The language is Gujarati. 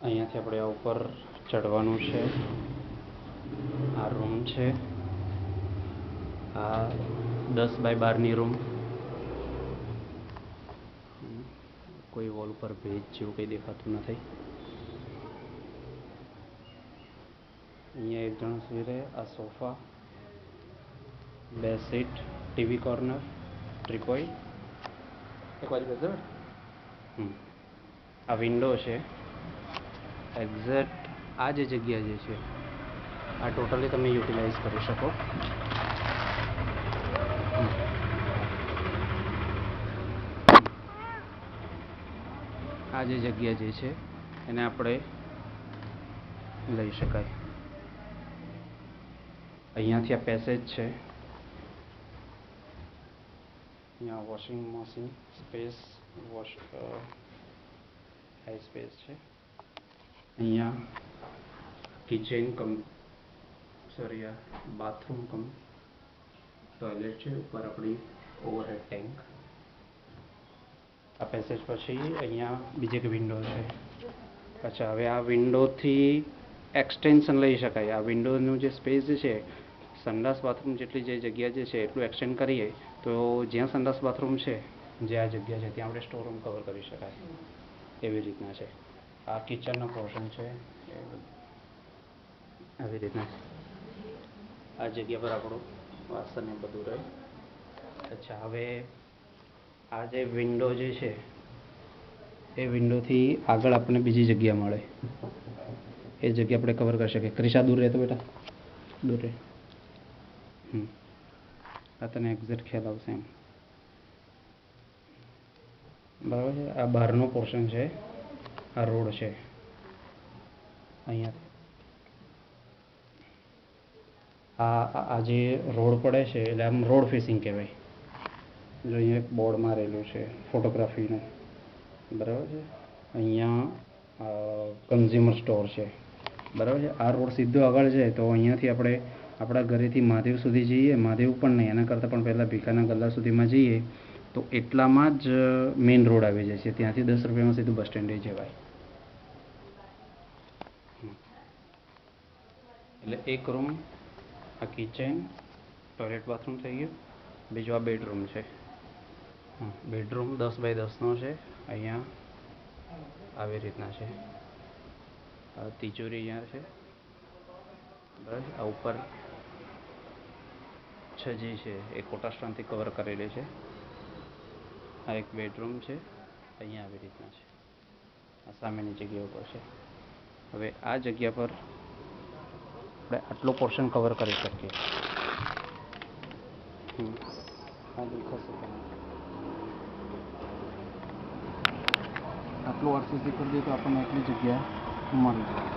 અહીંયાથી આપણે આ ઉપર ચડવાનું છે. આ રૂમ છે. આ 10 બાય 12ની રૂમ. કોઈ વોલ ઉપર ભેજ જેવું કંઈ દેખાતું નથી. અહીંયા એક જણ સૂઈ રહે. આ સોફા, 2 સીટ, ટીવી કોર્નર, ટ્રીપોઈ. એક બાજુ બેસો. આ વિન્ડો છે. એક્ઝેક્ટ આ જે જગ્યા જે છે આ ટોટલી તમે યુટિલાઇઝ કરી શકો. આ જે જગ્યા જે છે એને આપણે લઈ શકાય. અહીંયાથી આ પેસેજ છે. અહીંયા washing machine space, high space છે. અહીંયા કિચન કમ આ બાથરૂમ કમ ટોયલેટ છે. ઉપર આપણી ઓવરહેડ ટેન્ક. આ પેસેજ પછી અહીંયા બીજી એક વિન્ડો છે. અચ્છા, હવે આ વિન્ડોથી એક્સટેન્શન લઈ શકાય. આ વિન્ડોનું જે સ્પેસ છે, સંડાસ બાથરૂમ જેટલી જે જગ્યા જે છે એટલું એક્સટેન્ડ કરીએ તો જ્યાં સંડાસ બાથરૂમ છે, જે આ જગ્યા છે ત્યાં આપણે સ્ટોર રૂમ કવર કરી શકાય. એવી રીતના છે. આ કિચનનો પોર્શન છે. આવી રીતના આ જગ્યા પર આપણું વાસણ ને બધું રહે. અચ્છા, હવે આ જે વિન્ડો જે છે એ વિન્ડોથી આગળ આપણને બીજી જગ્યા મળે. એ જગ્યા આપણે કવર કરી શકીએ. ક્રિશા દૂર રહેતો બેટા, દૂર રહે. આ તને એક્ઝેક્ટ ખ્યાલ આવશે એમ, બરાબર છે. આ બહારનો પોર્શન છે. આ રોડ છે. અહીંયાથી આ જે રોડ પડે છે એટલે આમ રોડ ફેસિંગ કહેવાય. જો અહીંયા એક બોર્ડ મારેલું છે ફોટોગ્રાફીનું, બરાબર છે. અહીંયા કન્ઝ્યુમર સ્ટોર છે, બરાબર છે. આ રોડ સીધો આગળ છે તો અહીંયાથી આપણે આપણા ઘરેથી મહાદેવ સુધી જઈએ. મહાદેવ પણ નહીં, એના કરતાં પણ પહેલાં ભીખાના ગલ્લા સુધીમાં જઈએ તો એટલામાં જ મેઇન રોડ આવી જાય છે. ત્યાંથી 10 રૂપિયામાં સીધું બસ સ્ટેન્ડે જવાય. એટલે એક રૂમ, આ કિચન, ટોયલેટ બાથરૂમ થઈ ગયું. બીજો આ બેડરૂમ છે. બેડરૂમ 10 બાય 10નો છે. અહીંયા આવી રીતના છે. આ તિજોરી અહીંયા છે, બરાબર. આ ઉપર છજી છે એ કોટા સ્ટોનથી કવર કરેલી છે. આ એક બેડરૂમ છે. અહીંયા આવી રીતના છે. આ સામેની જગ્યા ઉપર છે. હવે આ જગ્યા પર આપણે આટલો પોર્શન કવર કરી શકીએ. આ દેખાશે તમને. આટલું આરસીસી કરી દઈએ તો આપણને એટલી જગ્યા મળી જાય.